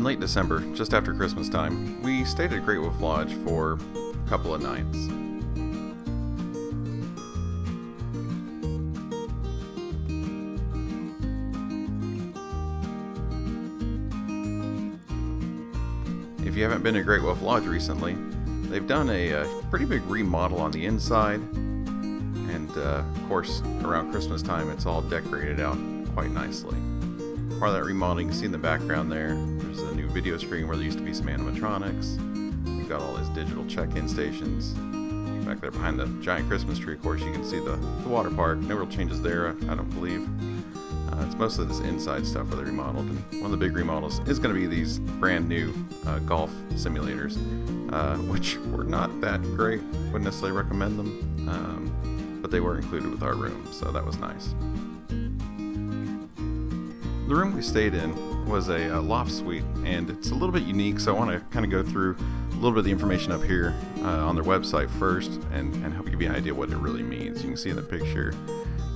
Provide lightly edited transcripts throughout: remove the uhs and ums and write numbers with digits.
In late December, just after Christmas time, we stayed at Great Wolf Lodge for a couple of nights. If you haven't been to Great Wolf Lodge recently, they've done a pretty big remodel on the inside, and of course around Christmas time it's all decorated out quite nicely. Part of that remodeling, you can see in the background there's a new video screen where there used to be some animatronics. We've got all these digital check-in stations. Back there behind the giant Christmas tree, of course, you can see the water park. No real changes there, I don't believe. It's mostly this inside stuff where they remodeled. And one of the big remodels is going to be these brand new golf simulators, which were not that great. Wouldn't necessarily recommend them, but they were included with our room, so that was nice. The room we stayed in was a Loft Suite, and it's a little bit unique, so I want to kind of go through a little bit of the information up here on their website first and help give you an idea what it really means. You can see in the picture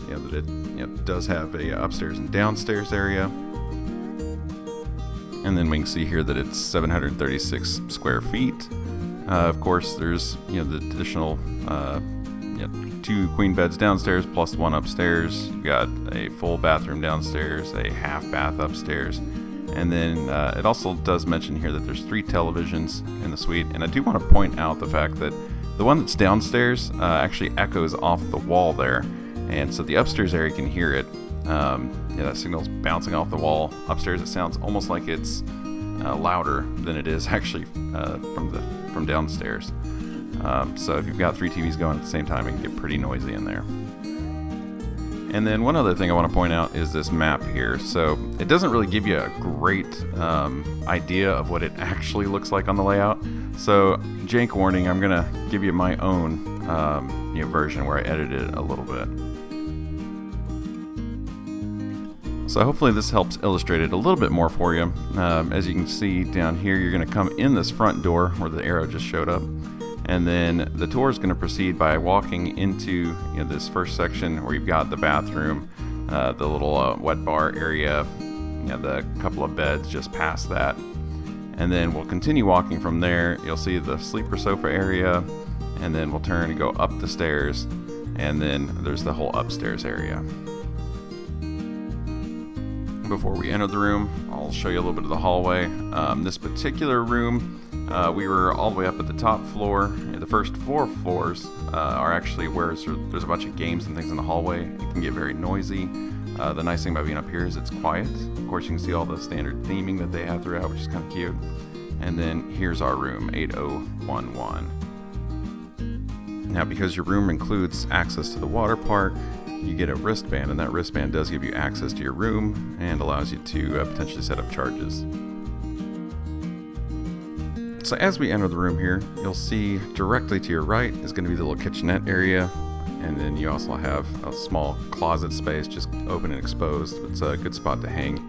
that it does have a upstairs and downstairs area, and then we can see here that it's 736 square feet. Of course, there's the additional 2 queen beds downstairs plus 1 upstairs. You've got a full bathroom downstairs, a half bath upstairs, and then it also does mention here that there's 3 televisions in the suite. And I do want to point out the fact that the one that's downstairs actually echoes off the wall there. And so the upstairs area can hear it. That signal's bouncing off the wall. Upstairs it sounds almost like it's louder than it is actually from downstairs. So if you've got 3 TVs going at the same time, it can get pretty noisy in there. And then one other thing I want to point out is this map here. So it doesn't really give you a great idea of what it actually looks like on the layout. So jank warning, I'm going to give you my own version where I edited it a little bit. So hopefully this helps illustrate it a little bit more for you. As you can see down here, you're going to come in this front door where the arrow just showed up. And then the tour is going to proceed by walking into this first section where you've got the bathroom, the little wet bar area, the couple of beds just past that. And then we'll continue walking from there. You'll see the sleeper sofa area, and then we'll turn and go up the stairs, and then there's the whole upstairs area. Before we enter the room, I'll show you a little bit of the hallway. This particular room, we were all the way up at the top floor. The first 4 floors are actually where there's a bunch of games and things in the hallway. It can get very noisy. The nice thing about being up here is it's quiet. Of course, you can see all the standard theming that they have throughout, which is kind of cute. And then here's our room, 8011. Now, because your room includes access to the water park, you get a wristband, and that wristband does give you access to your room and allows you to potentially set up charges. So as we enter the room here, you'll see directly to your right is going to be the little kitchenette area, and then you also have a small closet space just open and exposed. It's a good spot to hang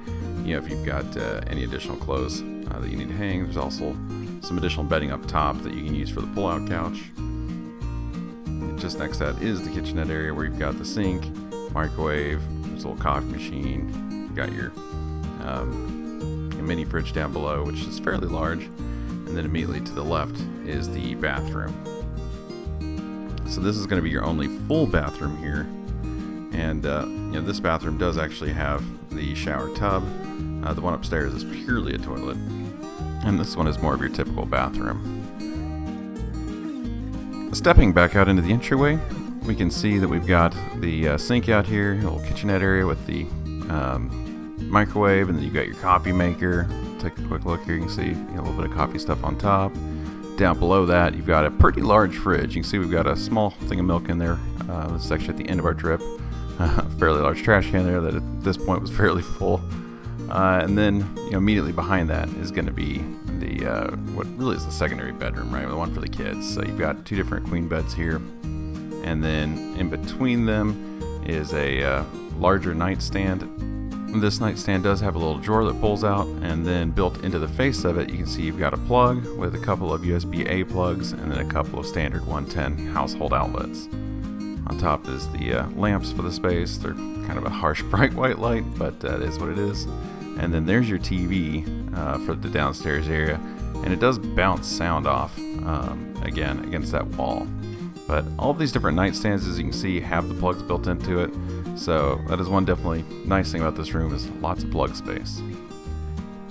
if you've got any additional clothes that you need to hang. There's also some additional bedding up top that you can use for the pull-out couch. Just next to that is the kitchenette area where you've got the sink, microwave, there's a little coffee machine, you've got your mini fridge down below, which is fairly large, and then immediately to the left is the bathroom. So this is going to be your only full bathroom here, and this bathroom does actually have the shower tub. The one upstairs is purely a toilet, and this one is more of your typical bathroom. Stepping back out into the entryway, we can see that we've got the sink out here, a little kitchenette area with the microwave, and then you've got your coffee maker. Take a quick look here, you can see a little bit of coffee stuff on top. Down below that, you've got a pretty large fridge. You can see we've got a small thing of milk in there. This is actually at the end of our trip. A fairly large trash can there that at this point was fairly full. And then immediately behind that is going to be the what really is the secondary bedroom, right? The one for the kids. So you've got 2 different queen beds here, and then in between them is a larger nightstand. This nightstand does have a little drawer that pulls out, and then built into the face of it, you can see you've got a plug with a couple of USB-A plugs, and then a couple of standard 110 household outlets. On top is the lamps for the space. They're kind of a harsh bright white light, but that is what it is. And then there's your TV for the downstairs area, and it does bounce sound off again against that wall. But all of these different nightstands, as you can see, have the plugs built into it. So that is one definitely nice thing about this room, is lots of plug space.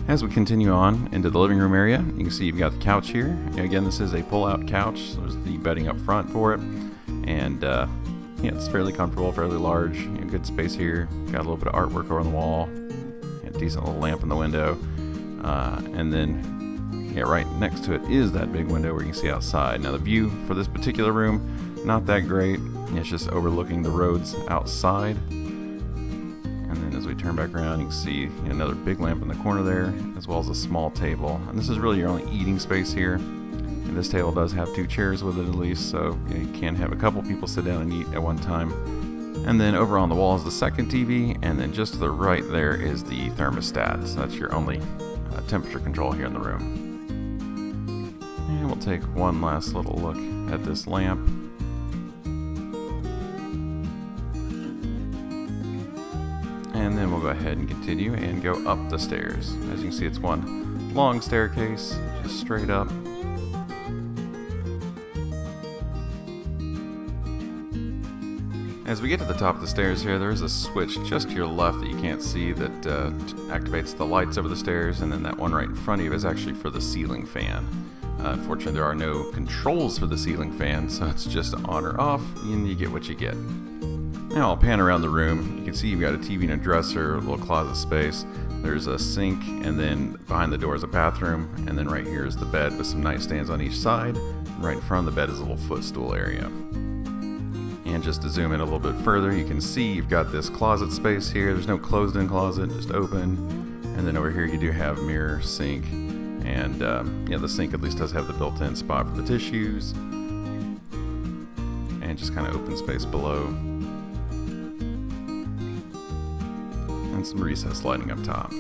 As we continue on into the living room area, you can see you've got the couch here. And again, this is a pull-out couch. So there's the bedding up front for it, and yeah, it's fairly comfortable, fairly large. Good space here. Got a little bit of artwork over on the wall. Decent little lamp in the window, and then right next to it is that big window where you can see outside. Now the view for this particular room, not that great. It's just overlooking the roads outside. And then as we turn back around, you can see another big lamp in the corner there, as well as a small table. And this is really your only eating space here. And this table does have 2 chairs with it at least, so you can have a couple people sit down and eat at one time. And then over on the wall is the second TV, and then just to the right there is the thermostat. So that's your only temperature control here in the room. And we'll take one last little look at this lamp. And then we'll go ahead and continue and go up the stairs. As you can see, it's one long staircase, just straight up. As we get to the top of the stairs here, there is a switch just to your left that you can't see that activates the lights over the stairs, and then that one right in front of you is actually for the ceiling fan. Unfortunately, there are no controls for the ceiling fan, so it's just on or off, and you get what you get. Now I'll pan around the room. You can see you've got a TV and a dresser, a little closet space. There's a sink, and then behind the door is a bathroom, and then right here is the bed with some nightstands on each side. Right in front of the bed is a little footstool area. And just to zoom in a little bit further, you can see you've got this closet space here. There's no closed-in closet, just open. And then over here you do have mirror, sink, and the sink at least does have the built-in spot for the tissues. And just kind of open space below. And some recessed lighting up top.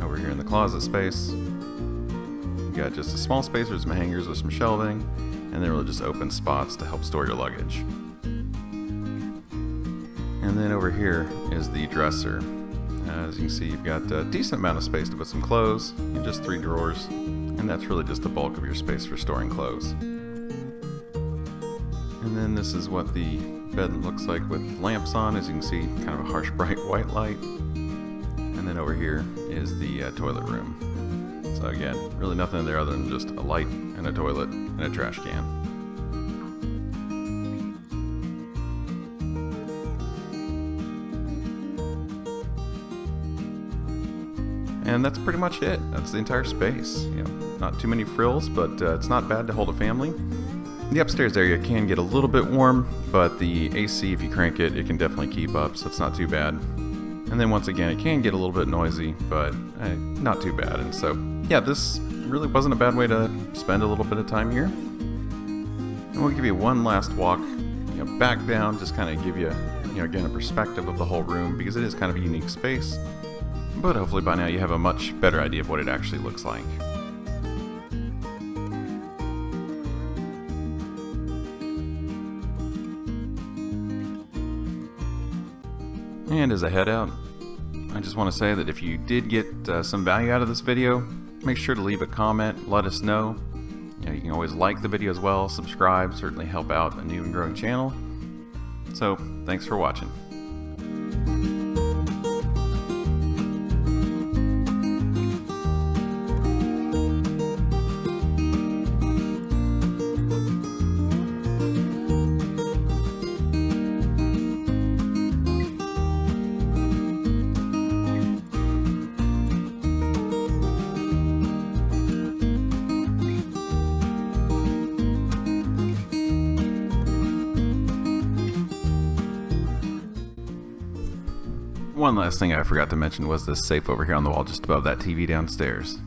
Over here in the closet space, you got just a small space with some hangers with some shelving. And then really just open spots to help store your luggage. And then over here is the dresser. As you can see, you've got a decent amount of space to put some clothes in just 3 drawers, and that's really just the bulk of your space for storing clothes. And then this is what the bed looks like with lamps on. As you can see, kind of a harsh bright white light. And then over here is the toilet room. So again, really nothing in there other than just a light and a toilet and a trash can. And that's pretty much it. That's the entire space. Not too many frills, but it's not bad to hold a family. The upstairs area can get a little bit warm, but the AC, if you crank it, it can definitely keep up, so it's not too bad. And then once again, it can get a little bit noisy, but not too bad. And so, yeah, this really wasn't a bad way to spend a little bit of time here. And we'll give you one last walk, back down, just kind of give you, again, a perspective of the whole room, because it is kind of a unique space. But hopefully by now you have a much better idea of what it actually looks like. And as I head out, I just want to say that if you did get some value out of this video, make sure to leave a comment, let us know. You can always like the video as well, subscribe, certainly help out a new and growing channel. So, thanks for watching. One last thing I forgot to mention was this safe over here on the wall just above that TV downstairs.